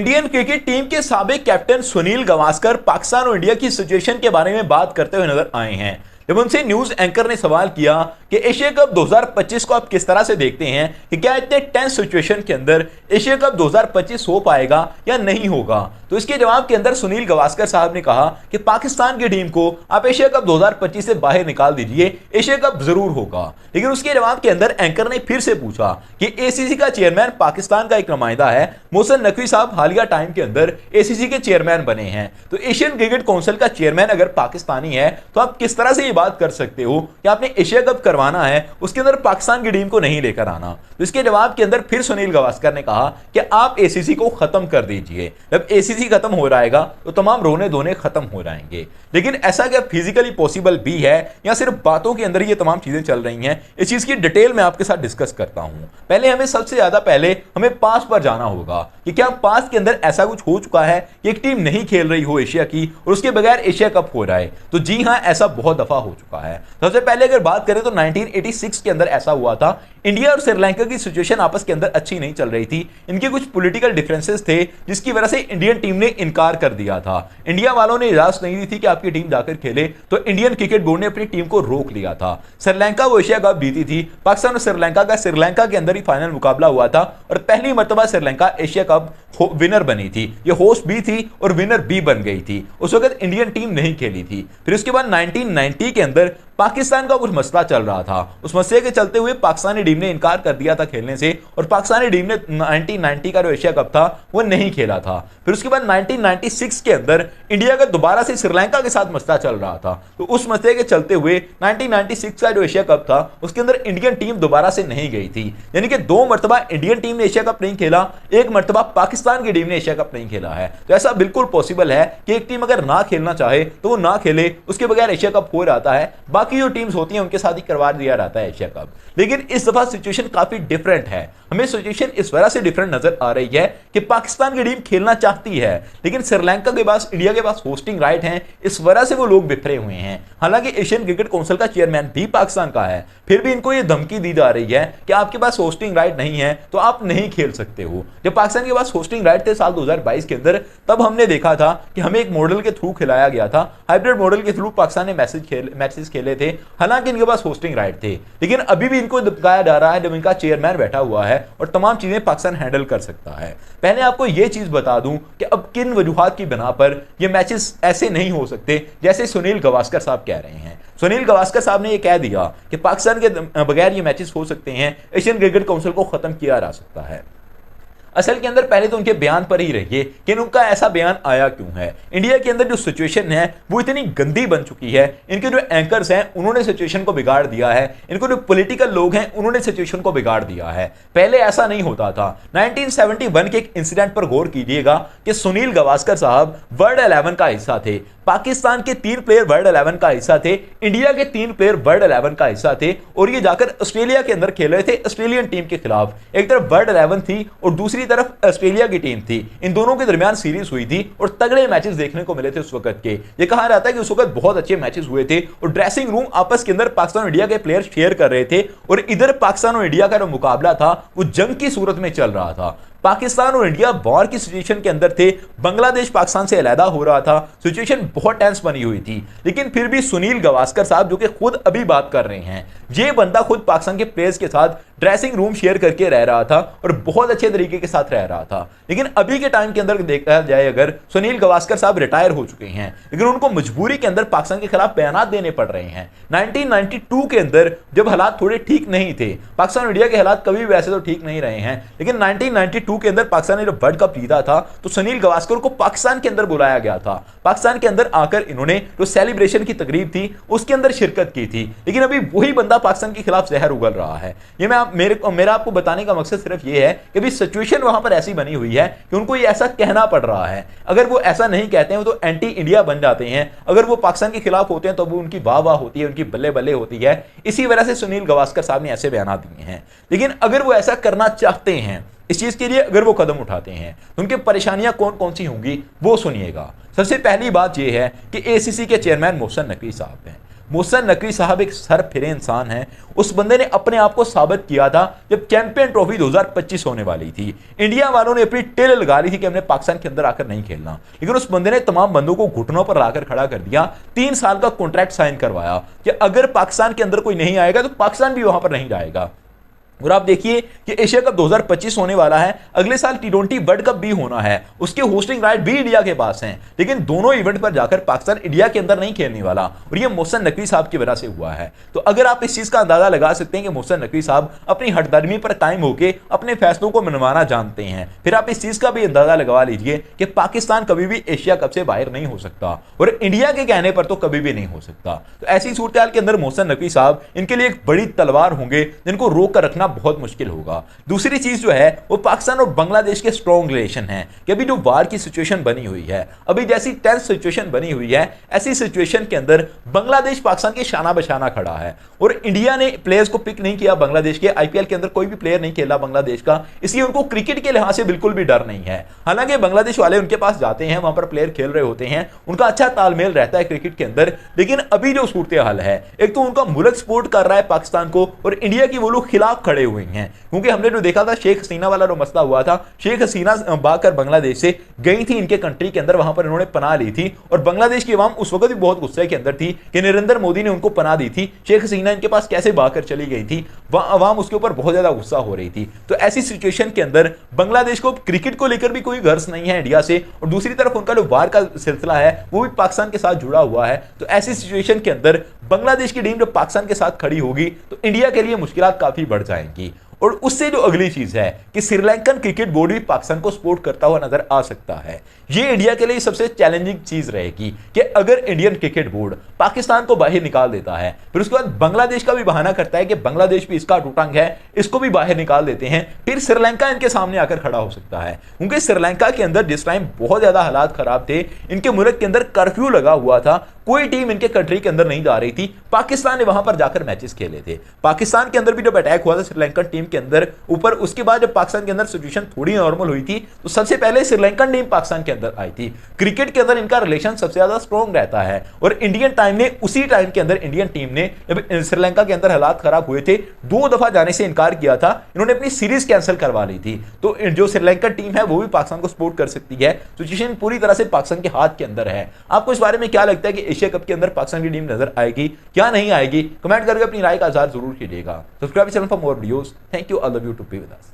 Indian cricket team के साबिक captain Sunil Gavaskar Pakistan और इंडिया की सिचुएशन के बारे में बात करते हुए नजर आए हैं। जब उनसे न्यूज एंकर ने सवाल किया कि एशिया कप 2025 को आप किस तरह से देखते हैं कि क्या इतने टेंस सिचुएशन के अंदर एशिया कप 2025 हो पाएगा या नहीं होगा, तो इसके जवाब के अंदर सुनील गावस्कर साहब ने कहा कि पाकिस्तान की टीम को आप एशिया कप 2025 से बाहर निकाल दीजिए, एशिया कप जरूर होगा। लेकिन उसके जवाब के अंदर एंकर ने फिर से पूछा कि एसीसी का चेयरमैन पाकिस्तान का एक नुमाइंदा है, मोहसिन नकवी साहब हालिया टाइम के अंदर एसीसी के चेयरमैन बने हैं, तो एशियन क्रिकेट काउंसिल का चेयरमैन अगर पाकिस्तानी है तो आप किस तरह से ये बात कर सकते हो कि आपने एशिया कप करवाना है, उसके अंदर पाकिस्तान की टीम को नहीं लेकर आना। तो इसके जवाब के अंदर फिर सुनील गावस्कर ने कहा कि आप एसीसी को खत्म कर दीजिए, जब एसीसी खत्म हो जाएगा तो तमाम रोने धोने खत्म हो जाएंगे। लेकिन ऐसा क्या फिजिकली पॉसिबल भी है या सिर्फ बातों के अंदर ये तमाम चीजें चल रही हैं, इस चीज की डिटेल में आपके साथ डिस्कस करता हूं। पहले हमें सबसे ज्यादा पहले हमें पास्ट पर जाना होगा कि क्या पास्ट के अंदर ऐसा कुछ हो चुका है कि एक टीम नहीं खेल रही हो एशिया की और उसके बगैर एशिया कप हो रहा है। तो जी हां, ऐसा बहुत दफा हो चुका है। सबसे पहले अगर बात करें तो 1986 के अंदर ऐसा हुआ था। इंडिया और श्रीलंका की सिचुएशन आपस के अंदर अच्छी नहीं चल रही थी, इनके कुछ पॉलिटिकल डिफरेंसेस थे जिसकी वजह से इंडियन टीम ने इनकार कर दिया था। इंडिया वालों ने इजाजत नहीं दी थी कि आपकी टीम जाकर खेले, तो इंडियन क्रिकेट बोर्ड ने अपनी टीम को रोक लिया था। श्रीलंका वो एशिया कप जीती थी, पाकिस्तान और श्रीलंका का श्रीलंका के अंदर ही फाइनल मुकाबला हुआ था और पहली मर्तबा श्रीलंका एशिया कप विनर बनी थी। ये होस्ट भी थी और विनर भी बन गई थी। उस वक्त इंडियन टीम नहीं खेली थी। फिर उसके बाद 1990 के अंदर पाकिस्तान का कुछ मसला चल रहा था, उस मसले के चलते हुए पाकिस्तानी टीम ने इनकार कर दिया था खेलने से और पाकिस्तानी टीम ने 1990 का जो एशिया कप था वो नहीं खेला था। फिर उसके बाद 1996 के अंदर इंडिया का दोबारा से श्रीलंका के साथ मसला चल रहा था, तो उस मसले के चलते हुए 1996 का जो एशिया कप था उसके अंदर इंडियन टीम दोबारा से नहीं गई थी। यानी कि 2 मरतबा इंडियन टीम ने एशिया कप नहीं खेला, 1 मरतबा पाकिस्तान की टीम ने एशिया कप नहीं खेला है। तो ऐसा बिल्कुल पॉसिबल है कि एक टीम अगर ना खेलना चाहे तो वो ना खेले, उसके बगैर एशिया कप हो जाता है। बाकी जो टीम्स होती हैं उनके साथ ही करवा दिया जाता है एशिया कप। लेकिन इस दफा सिचुएशन काफी डिफरेंट है। हमें सिचुएशन इस वजह से डिफरेंट नजर आ रही है कि पाकिस्तान की टीम खेलना चाहती है, लेकिन श्रीलंका के पास, इंडिया के पास होस्टिंग राइट है, इस वजह से वो लोग बिखरे हुए हैं। हालांकि एशियन क्रिकेट काउंसिल का चेयरमैन भी पाकिस्तान का है, फिर भी इनको ये धमकी दी जा रही है कि आपके पास होस्टिंग राइट नहीं है तो आप नहीं खेल सकते हो। जब पाकिस्तान के पास होस्टिंग राइट थे साल 2022 के अंदर, तब हमने देखा था कि हमें एक मॉडल के थ्रू खिलाया गया था, हाइब्रिड मॉडल के थ्रू पाकिस्तान ने मैचेस खेले थे, हालांकि इनके पास होस्टिंग राइट थे। लेकिन अभी भी इनको दबकाया जा रहा है जब इनका चेयरमैन बैठा हुआ है और तमाम चीजें पाकिस्तान हैंडल कर सकता है। पहले आपको यह चीज बता दूं कि अब किन वजूहात की बिना पर ये मैचेस ऐसे नहीं हो सकते जैसे सुनील गावस्कर साहब कह रहे हैं। सुनील गावस्कर साहब ने यह कह दिया कि पाकिस्तान के बगैर ये मैचेस हो सकते हैं, एशियन क्रिकेट काउंसिल को खत्म किया जा सकता है। असल के अंदर पहले तो उनके बयान पर ही रहिए कि उनका ऐसा बयान आया क्यों है। इंडिया के अंदर जो सिचुएशन है वो इतनी गंदी बन चुकी है, इनके जो एंकर्स हैं उन्होंने सिचुएशन को बिगाड़ दिया है, इनको जो पॉलिटिकल लोग हैं उन्होंने सिचुएशन को बिगाड़ दिया है। पहले ऐसा नहीं होता था। 1971 के एक इंसिडेंट पर गौर कीजिएगा कि सुनील गावस्कर साहब वर्ल्ड 11 का हिस्सा थे, पाकिस्तान के 3 प्लेयर वर्ल्ड 11 का हिस्सा थे, इंडिया के 3 प्लेयर वर्ल्ड 11 का हिस्सा थे और ये जाकर ऑस्ट्रेलिया के अंदर खेल रहे थे ऑस्ट्रेलियन टीम के खिलाफ। एक तरफ वर्ल्ड 11 थी और दूसरी तरफ ऑस्ट्रेलिया की टीम थी। इन दोनों के दरमियान सीरीज हुई थी और तगड़े मैचेस देखने को मिले थे उस वक्त के। ये कहा जाता है कि उस वक्त बहुत अच्छे मैचेस हुए थे और ड्रेसिंग रूम आपस के अंदर पाकिस्तान और इंडिया के प्लेयर शेयर कर रहे थे और इधर पाकिस्तान और इंडिया का जो मुकाबला था वो जंग की सूरत में चल रहा था। पाकिस्तान और इंडिया वॉर की सिचुएशन के अंदर थे, बांग्लादेश पाकिस्तान से अलहदा हो रहा था, सिचुएशन बहुत टेंस बनी हुई थी। लेकिन फिर भी सुनील गावस्कर साहब जो कि खुद अभी बात कर रहे हैं, ये बंदा खुद पाकिस्तान के प्लेयर्स के साथ ड्रेसिंग रूम शेयर करके रह रहा था और बहुत अच्छे तरीके के साथ रह रहा था। लेकिन अभी के टाइम के अंदर देखा जाए, अगर सुनील गावस्कर साहब रिटायर हो चुके हैं, लेकिन उनको मजबूरी के अंदर पाकिस्तान के खिलाफ बयान देने पड़ रहे हैं। 1992 के अंदर जब हालात थोड़े ठीक नहीं थे, पाकिस्तान और इंडिया के हालात कभी वैसे तो ठीक नहीं रहे हैं, लेकिन 1992 के अंदर पाकिस्तान ने जब वर्ल्ड कप जीता था तो सुनील गावस्कर को पाकिस्तान के अंदर बुलाया गया था। पाकिस्तान के अंदर आकर इन्होंने जो सेलिब्रेशन की तकरीब थी उसके अंदर शिरकत की थी। लेकिन अभी वही बंदा पाकिस्तान के खिलाफ जहर उगल रहा है। ये मेरा आपको बताने का मकसद सिर्फ ये है कि भी सिचुएशन वहां पर ऐसी बनी हुई है कि उनको ये ऐसा कहना पड़ रहा है। अगर वो ऐसा नहीं कहते हैं तो एंटी इंडिया बन जाते हैं, अगर वो पाकिस्तान के खिलाफ होते हैं तो वो उनकी वाह वाह होती है, उनकी बल्ले बल्ले होती है। इसी वजह से सुनील गावस्कर साहब ने ऐसे बयान दिए हैं। लेकिन अगर वो ऐसा करना चाहते हैं, इस चीज के लिए अगर वो कदम उठाते हैं तो उनकी परेशानियां कौन कौन सी होंगी वो सुनिएगा। सबसे पहली बात यह है कि एसीसी के चेयरमैन मोहसिन नकवी साहब हैं। मोहसिन नकवी साहब एक सर फिरे इंसान हैं। उस बंदे ने अपने आप को साबित किया था जब चैंपियन ट्रॉफी 2025 होने वाली थी। इंडिया वालों ने अपनी टेल लगा ली थी कि हमने पाकिस्तान के अंदर आकर नहीं खेलना, लेकिन उस बंदे ने तमाम बंदों को घुटनों पर लाकर खड़ा कर दिया। 3 साल का कॉन्ट्रैक्ट साइन करवाया कि अगर पाकिस्तान के अंदर कोई नहीं आएगा तो पाकिस्तान भी वहां पर नहीं जाएगा। और आप देखिए कि एशिया कप 2025 होने वाला है, अगले साल टी20 वर्ल्ड कप भी होना है, उसके होस्टिंग राइट भी इंडिया के पास हैं, लेकिन दोनों इवेंट पर जाकर पाकिस्तान इंडिया के अंदर नहीं खेलने वाला, और ये मोहसिन नकवी साहब की वजह से हुआ है। तो अगर आप इस चीज का अंदाजा लगा सकते हैं कि मोहसिन नकवी साहब अपनी हटदर्मी पर कायम होकर अपने फैसलों को मनवाना जानते हैं, फिर आप इस चीज का भी अंदाजा लगा लीजिए कि पाकिस्तान कभी भी एशिया कप से बाहर नहीं हो सकता, और इंडिया के कहने पर तो कभी भी नहीं हो सकता। तो ऐसी सूरत के अंदर मोहसिन नकवी साहब इनके लिए एक बड़ी तलवार होंगे जिनको रोक कर रखना बहुत मुश्किल होगा। दूसरी चीज जो है वो पाकिस्तान और बांग्लादेश के स्ट्रॉन्ग रिलेशन है कि अभी जो वार की सिचुएशन बनी हुई है, अभी जैसी टेंस सिचुएशन बनी हुई है, ऐसी सिचुएशन के अंदर बांग्लादेश पाकिस्तान के शाना बशाना खड़ा है, और इंडिया ने प्लेयर्स को पिक नहीं किया बांग्लादेश के। आईपीएल के अंदर कोई भी प्लेयर नहीं खेला बांग्लादेश का, इसलिए उनको क्रिकेट के लिहाज से बिल्कुल भी डर नहीं है। हालांकि बांग्लादेश वाले उनके पास जाते हैं, वहां पर प्लेयर खेल रहे होते हैं, उनका अच्छा तालमेल रहता है क्रिकेट के अंदर, लेकिन अभी जो सूरत हाल है, एक तो उनका मुल्क सपोर्ट कर रहा है पाकिस्तान को, और इंडिया की वो लोग खिलाफ खड़े हुए हैं। क्योंकि हमने जो देखा था शेख हसीना वाला जो मसला हुआ था, शेख हसीना भागकर बांग्लादेश से गई थी इनके कंट्री के अंदर, वहां पर इन्होंने पनाह ली थी, और बांग्लादेश की अवाम उस वक्त भी बहुत गुस्से के अंदर थी कि नरेंद्र मोदी ने उनको पनाह दी थी, शेख हसीना इनके पास कैसे भागकर चली गई थी, वहां अवाम उसके ऊपर बहुत ज्यादा गुस्सा हो रही थी। तो ऐसी सिचुएशन के अंदर बांग्लादेश को क्रिकेट को लेकर भी कोई गर्ज नहीं है इंडिया से, और दूसरी तरफ उनका जो वार का सिलसिला है वो भी पाकिस्तान के साथ जुड़ा हुआ है। तो ऐसी सिचुएशन के अंदर बांग्लादेश की टीम जब पाकिस्तान के साथ खड़ी होगी तो इंडिया के लिए मुश्किलात काफी बढ़ जाएंगी। और उससे जो अगली चीज है कि श्रीलंकन क्रिकेट बोर्ड भी पाकिस्तान को सपोर्ट करता हुआ नजर आ सकता है। ये इंडिया के लिए सबसे चैलेंजिंग चीज रहेगी कि अगर इंडियन क्रिकेट बोर्ड पाकिस्तान को बाहर निकाल देता है, फिर उसके बाद बांग्लादेश का भी बहाना करता है कि बांग्लादेश भी इसका टूटंग है, इसको भी बाहर निकाल देते हैं, फिर श्रीलंका इनके सामने आकर खड़ा हो सकता है। क्योंकि श्रीलंका के अंदर जिस टाइम बहुत ज्यादा हालात खराब थे, इनके मुल्क के अंदर कर्फ्यू लगा हुआ था, कोई टीम इनके कंट्री के अंदर नहीं जा रही थी, पाकिस्तान ने वहां पर जाकर मैचेस खेले थे। पाकिस्तान के अंदर भी जब अटैक हुआ था श्रीलंकन टीम के अंदर ऊपर, उसके बाद जब पाकिस्तान के अंदर सिचुएशन थोड़ी नॉर्मल हुई थी तो सबसे पहले श्रीलंकन टीम पाकिस्तान के अंदर आई थी। क्रिकेट के अंदर इनका रिलेशन सबसे ज्यादा स्ट्रॉन्ग रहता है, और इंडियन टाइम ने उसी टाइम के अंदर इंडियन टीम ने जब श्रीलंका के अंदर हालात खराब हुए थे 2 दफा जाने से इनकार किया था, इन्होंने अपनी सीरीज कैंसिल करवा ली थी। तो जो श्रीलंकन टीम है वो भी पाकिस्तान को सपोर्ट कर सकती है। सिचुएशन पूरी तरह से पाकिस्तान के हाथ के अंदर है। आपको इस बारे में क्या लगता है कि एशिया कप के अंदर पाकिस्तान की टीम नजर आएगी क्या नहीं आएगी? कमेंट करके अपनी राय का इजहार जरूर कीजिएगा। Subscribe channel for more videos. Thank you, all of you to be with us.